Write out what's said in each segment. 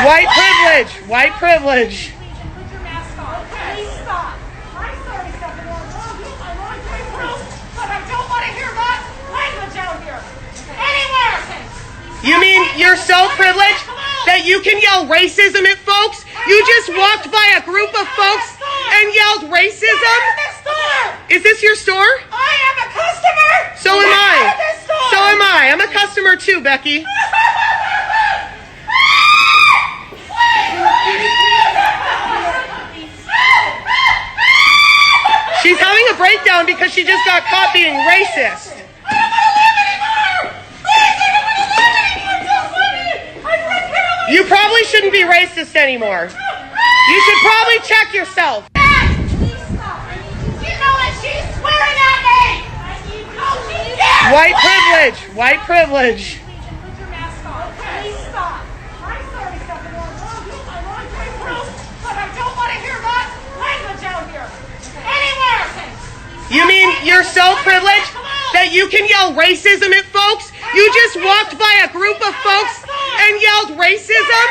White privilege. White privilege. Put your mask on. Please stop. I'm sorry, Stephanie. I'm on great proof, but I don't want to hear that language out here. Anywhere. You mean you're so privileged that you can yell racism at folks? You just walked by a group of folks and yelled racism? Is this your store? I am a customer. So am I. So am I. I'm a customer too, Becky. She's having a breakdown because she just got caught being racist. You probably shouldn't be racist anymore. You should probably check yourself. Please stop. You know what? She's swearing at me. Oh, she did. White privilege. White privilege. Put your mask on. Please stop. I'm sorry, Stephanie. I'm on great proof, but I don't want to hear that language out here. Anywhere. You mean you're so privileged that you can yell racism at folks? You just walked by a group of folks and yelled racism?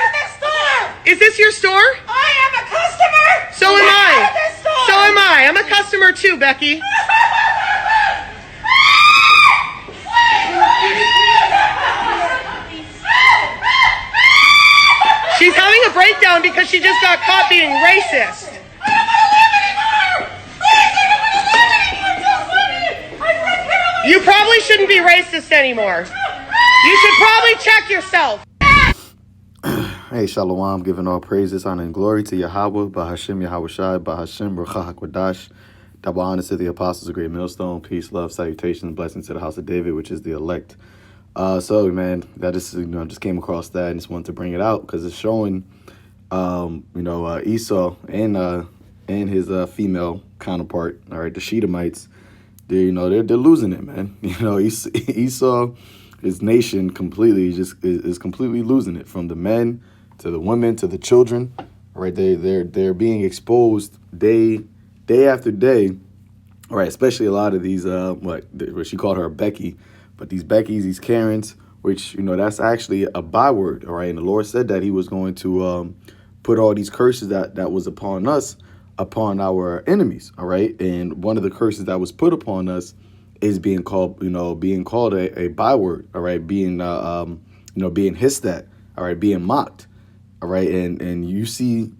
Is this your store? I am a customer. So am I. So am I. I'm a customer too, Becky. She's having a breakdown because she just got caught being racist. You probably shouldn't be racist anymore. You should probably check yourself. Hey, Shalom, giving all praises, honor, and glory to Yahweh, Bahashim Yahweh Shai, Bahashim Ruach HaKodash. Double honor to the apostles of Great Millstone. Peace, love, salutations, blessings to the house of David, which is the elect. So, man, that is, just came across that and just wanted to bring it out because it's showing, Esau and his female counterpart, all right, the Shedomites. They're losing it, man. Esau, his nation completely is completely losing it, from the men to the women to the children. Right, they're being exposed day after day. All right, especially a lot of these what she called her Becky, but these Beckys, these Karens, which that's actually a byword. All right, and the Lord said that He was going to put all these curses that was upon us, upon our enemies. All right, and one of the curses that was put upon us is being called a byword. All right, being being hissed at. All right, being mocked. All right, and you see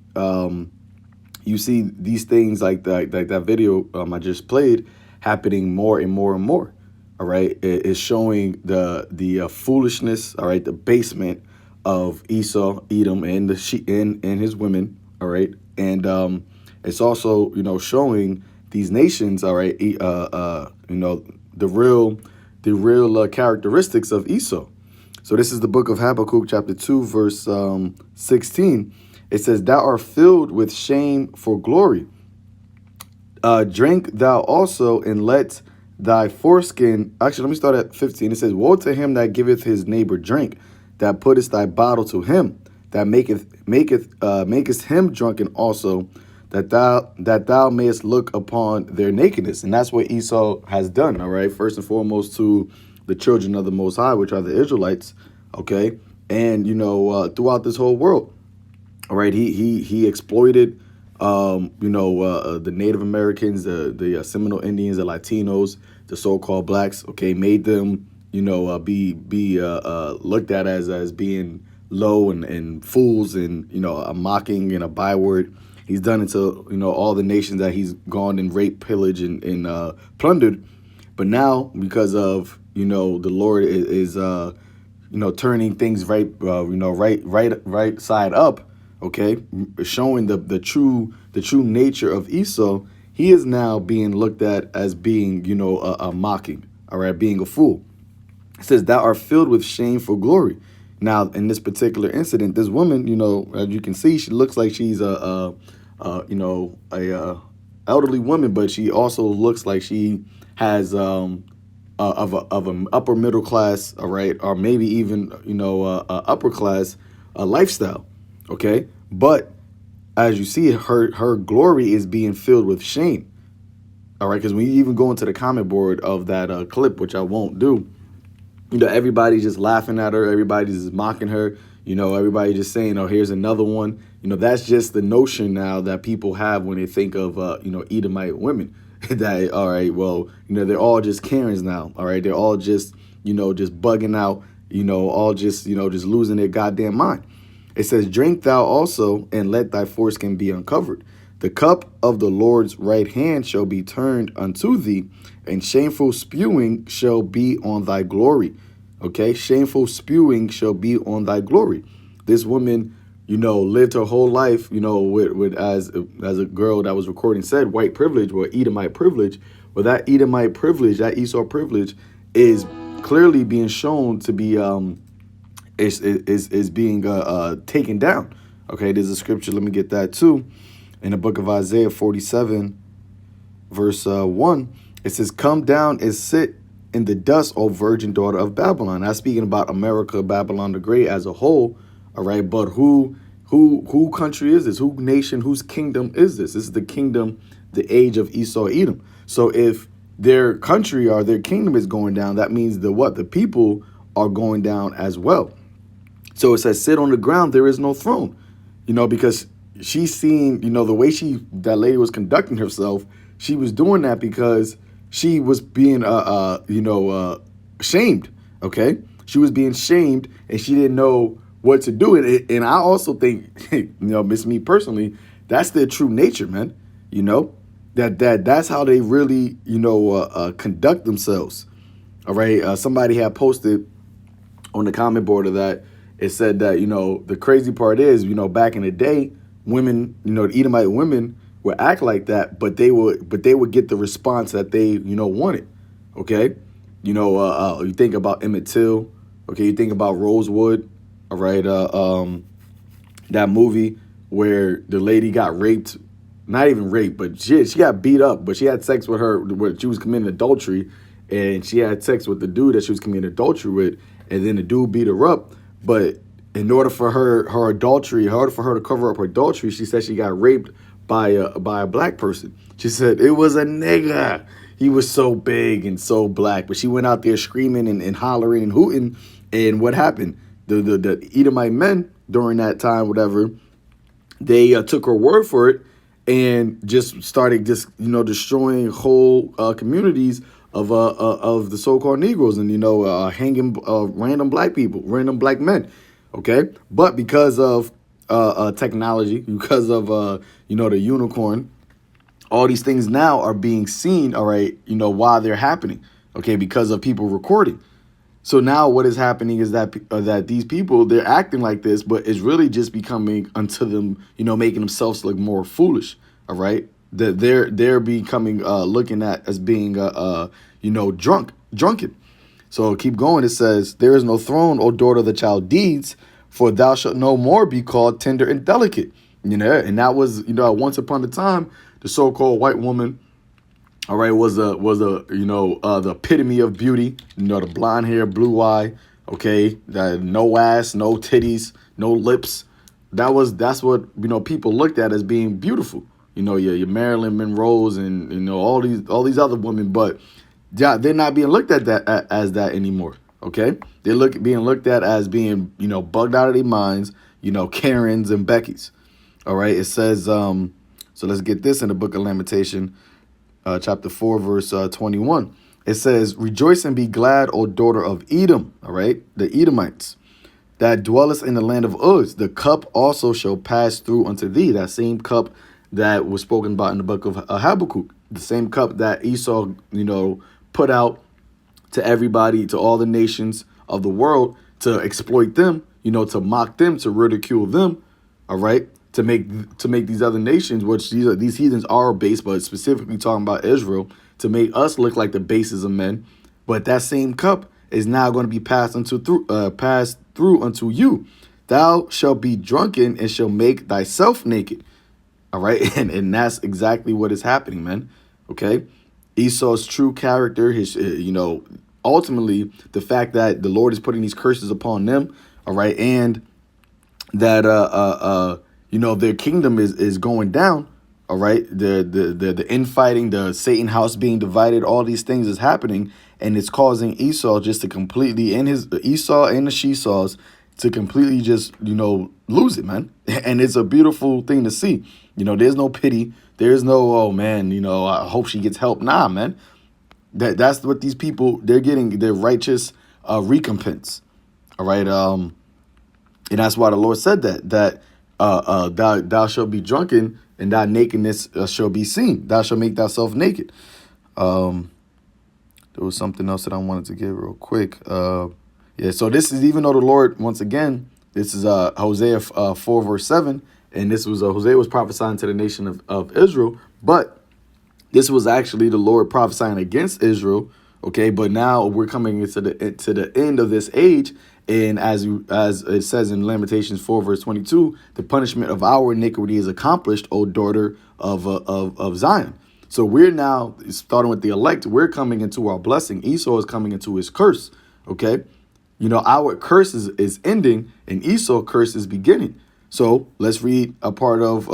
these things like that video I just played happening more and more and more. All right, it's showing the foolishness. All right, the basement of Esau, Edom, and and his women. All right, and it's also showing these nations. All right, the real characteristics of Esau. So this is the book of Habakkuk, chapter 2, verse 16. It says, "Thou art filled with shame for glory. Drink thou also, and let thy foreskin..." Actually, let me start at 15. It says, "Woe to him that giveth his neighbor drink, that puttest thy bottle to him, that makest him drunken also, that thou mayest look upon their nakedness." And that's what Esau has done. All right, first and foremost to the children of the Most High, which are the Israelites. Okay, and throughout this whole world. All right, he exploited the Native Americans, the Seminole Indians, the Latinos, the so-called blacks. Okay, made them be looked at as being low and fools, and a mocking and a byword. He's done it to all the nations that he's gone and raped, pillaged, and plundered. But now, because of the Lord is turning things right side up. Okay, showing the true nature of Esau, he is now being looked at as being a mocking. All right, being a fool. It says, "Thou art filled with shame for glory." Now, in this particular incident, this woman, as you can see, she looks like she's a elderly woman, but she also looks like she has of an upper middle class, all right, or maybe even upper class lifestyle. Okay, but as you see, her glory is being filled with shame. All right, because when you even go into the comment board of that clip, which I won't do, everybody's just laughing at her. Everybody's just mocking her. You know, everybody just saying, oh, here's another one. You know, that's just the notion now that people have when they think of, you know, Edomite women. That, all right, well, you know, they're all just Karens now. All right. They're all just, you know, just bugging out, you know, all just, you know, just losing their goddamn mind. It says, drink thou also, and let thy foreskin be uncovered. The cup of the Lord's right hand shall be turned unto thee, and shameful spewing shall be on thy glory. Okay, shameful spewing shall be on thy glory. This woman, you know, lived her whole life, you know, with as a girl that was recording said, white privilege or Edomite privilege. Well, that Edomite privilege, that Esau privilege, is clearly being shown to be is being taken down. Okay, there's a scripture. Let me get that too. In the book of Isaiah 47, verse 1, it says, "Come down and sit in the dust, O virgin daughter of Babylon." That's speaking about America, Babylon the Great as a whole. All right, but who country is this? Who nation? Whose kingdom is this? This is the kingdom, the age of Esau, Edom. So if their country or their kingdom is going down, that means the people are going down as well. So it says, "Sit on the ground, there is no throne," you know, because she's seen, you know, the way that lady was conducting herself. She was doing that because she was being, shamed. Okay, she was being shamed, and she didn't know what to do. And I also think, you know, miss me personally, that's their true nature, man. You know, that's how they really, you know, conduct themselves. All right, somebody had posted on the comment board of that. It said that, you know, the crazy part is, you know, back in the day, women, you know, the Edomite women would act like that, but they would get the response that they, you know, wanted. Okay, you know, you think about Emmett Till. Okay, you think about Rosewood. All right, that movie where the lady got raped, not even raped, but she got beat up, but she had sex with her where she was committing adultery, and she had sex with the dude that she was committing adultery with, and then the dude beat her up. But in order for her adultery, in order for her to cover up her adultery, she said she got raped by a black person. She said it was a nigga. He was so big and so black. But she went out there screaming and hollering and hooting. And what happened? The Edomite men during that time, whatever, they took her word for it and just started you know, destroying whole communities of the so-called Negroes and, you know, hanging random black people, random black men. Okay, but because of technology, because of you know, the unicorn, all these things now are being seen. All right, you know, while they're happening. Okay, because of people recording. So now what is happening is that these people, they're acting like this, but it's really just becoming unto them, you know, making themselves look more foolish. All right, that they're becoming looking at as being you know, drunken. So keep going. It says, "There is no throne, O daughter of the Chaldees, for thou shalt no more be called tender and delicate." You know, and that was, you know, once upon a time, the so-called white woman, all right, was a you know, the epitome of beauty. You know, the blonde hair, blue eye, okay, no ass, no titties, no lips. That's what, you know, people looked at as being beautiful. You know, your Marilyn Monroes and, you know, all these other women, but they're not being looked at as that anymore. Okay, they're being looked at as being, you know, bugged out of their minds. You know, Karens and Beckys. All right, it says, so let's get this in the book of Lamentation, chapter 4, verse 21. It says, "Rejoice and be glad, O daughter of Edom." All right, the Edomites that dwellest in the land of Uz. The cup also shall pass through unto thee. That same cup that was spoken about in the book of Habakkuk. The same cup that Esau, you know, put out to everybody, to all the nations of the world, to exploit them, you know, to mock them, to ridicule them, all right, to make these other nations, which these heathens are base, but specifically talking about Israel, to make us look like the bases of men. But that same cup is now going to be passed through unto you. Thou shalt be drunken and shall make thyself naked. All right, and that's exactly what is happening, man. Okay, Esau's true character, his, you know, ultimately the fact that the Lord is putting these curses upon them, all right, and that you know, their kingdom is going down, all right, the infighting, the Satan house being divided, all these things is happening, and it's causing Esau just to completely, and Esau and the Shesaws, to completely just, lose it, man. And it's a beautiful thing to see. There's no pity. There's no, oh man, I hope she gets help. Nah, man. That's what these people, they're getting their righteous recompense. All right. And that's why the Lord said that thou shalt be drunken and thy nakedness shall be seen. Thou shalt make thyself naked. There was something else that I wanted to give real quick. Yeah, so this is, even though the Lord, once again, this is Hosea 4 verse 7, and this was Hosea was prophesying to the nation of Israel, but this was actually the Lord prophesying against Israel. Okay, but now we're coming into the end of this age, and as it says in Lamentations 4 verse 22, the punishment of our iniquity is accomplished, O daughter of Zion. So we're now, starting with the elect, we're coming into our blessing. Esau is coming into his curse. Okay, our curse is ending, and Esau's curse is beginning. So let's read a part of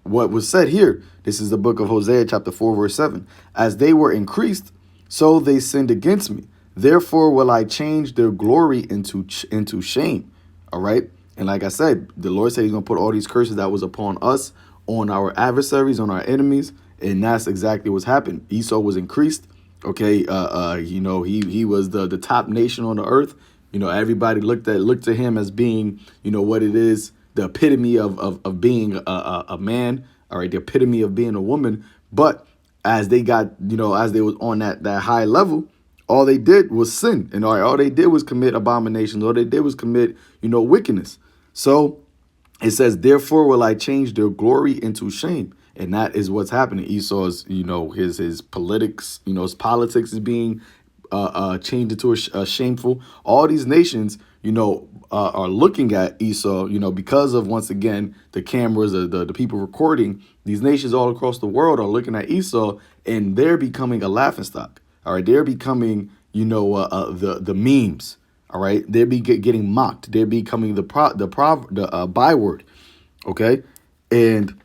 what was said here. This is the book of Hosea, chapter 4, verse 7. As they were increased, so they sinned against me. Therefore will I change their glory into shame. All right. And like I said, the Lord said he's going to put all these curses that was upon us, on our adversaries, on our enemies. And that's exactly what's happened. Esau was increased. Okay. He was the top nation on the earth. Everybody looked to him as being, what it is, the epitome of being a man. All right. The epitome of being a woman. But as they got, as they was on that high level, all they did was sin. And all they did was commit abominations. All they did was commit, wickedness. So it says, therefore will I change their glory into shame. And that is what's happening. Esau's, his politics, his politics is being changed into a shameful. All these nations, are looking at Esau, because of, once again, the cameras, the people recording. These nations all across the world are looking at Esau, and they're becoming a laughingstock. All right, they're becoming, the memes. All right, they're getting mocked. They're becoming the byword. Okay, and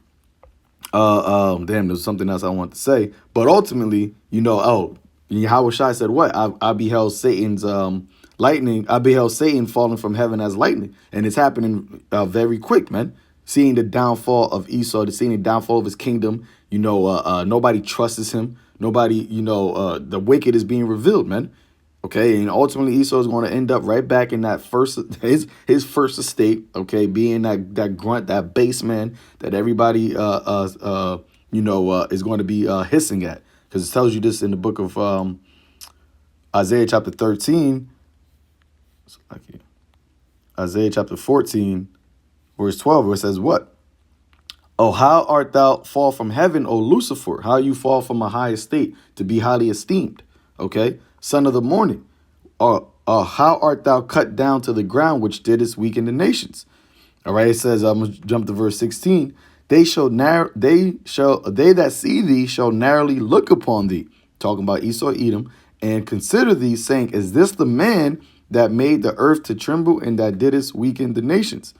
there's something else I want to say, but ultimately, Yahweh Shai said what? I beheld Satan's lightning. I beheld Satan falling from heaven as lightning, and it's happening very quick, man. Seeing the downfall of Esau, seeing the downfall of his kingdom. Nobody trusts him. Nobody, the wicked is being revealed, man. Okay, and ultimately Esau is going to end up right back in that his first estate. Okay, being that grunt, that base man that everybody is going to be hissing at, because it tells you this in the book of Isaiah chapter 13. Isaiah chapter 14, verse 12, where it says what? Oh, how art thou fall from heaven, O Lucifer? How you fall from a high estate to be highly esteemed? Okay, son of the morning. How art thou cut down to the ground, which didst weaken the nations? All right, it says, I'm gonna jump to verse 16. They that see thee shall narrowly look upon thee. Talking about Esau, Edom, and consider thee, saying, is this the man that made the earth to tremble and that didst weaken the nations?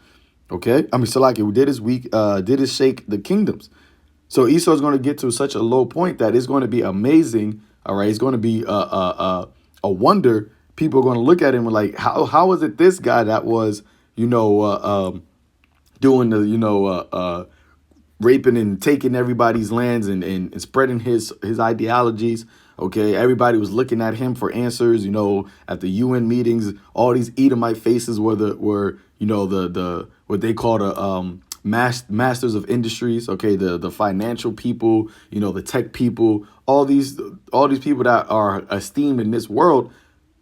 Okay, so like it did it shake the kingdoms. So Esau is going to get to such a low point that it's going to be amazing. All right, it's going to be a wonder. People are going to look at him and like, how is it this guy that was doing the raping and taking everybody's lands and spreading his ideologies. Okay, everybody was looking at him for answers. At the UN meetings, all these Edomite faces were the what they call the masters of industries. Okay, the financial people, the tech people, all these people that are esteemed in this world,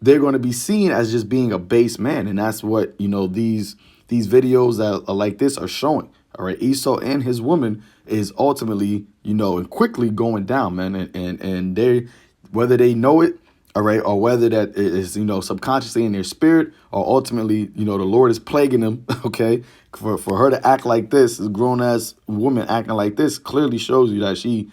they're going to be seen as just being a base man, and that's what these videos that are like this are showing. All right, Esau and his woman is ultimately, and quickly going down, man, and they, whether they know it, all right, or whether that is, subconsciously in their spirit, or ultimately, the Lord is plaguing them. Okay, for her to act like this, a grown ass woman acting like this, clearly shows you that she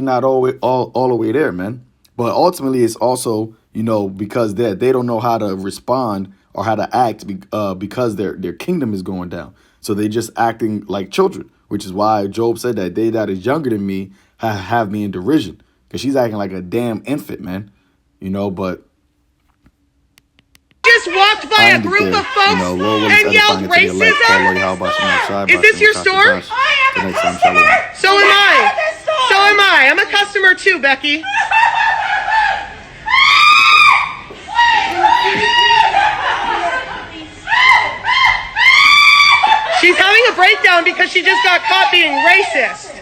not all the way there, man. But ultimately, it's also, because they don't know how to respond or how to act because their kingdom is going down. So they just acting like children, which is why Job said that they that is younger than me have me in derision, because she's acting like a damn infant, man. But just walked by a Find it group there. of folks Lord willing, and edifying yelled it to the elect. Call Lord Yahweh racism? Shem Shai, Is this your Bashem, store? Kasha, Till next time, shalom. So am I. So am I. I'm a customer too, Becky. She's having a breakdown because she just got caught being racist.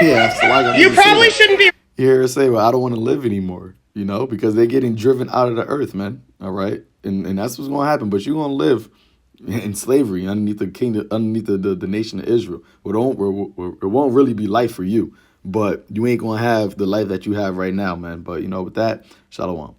Yeah, it's like You probably shouldn't be. You hear her say, well, I don't want to live anymore, because they're getting driven out of the earth, man. All right. And that's what's going to happen. But you're going to live in slavery underneath the kingdom, underneath the nation of Israel. It won't really be life for you. But you ain't going to have the life that you have right now, man. But, with that, shalom.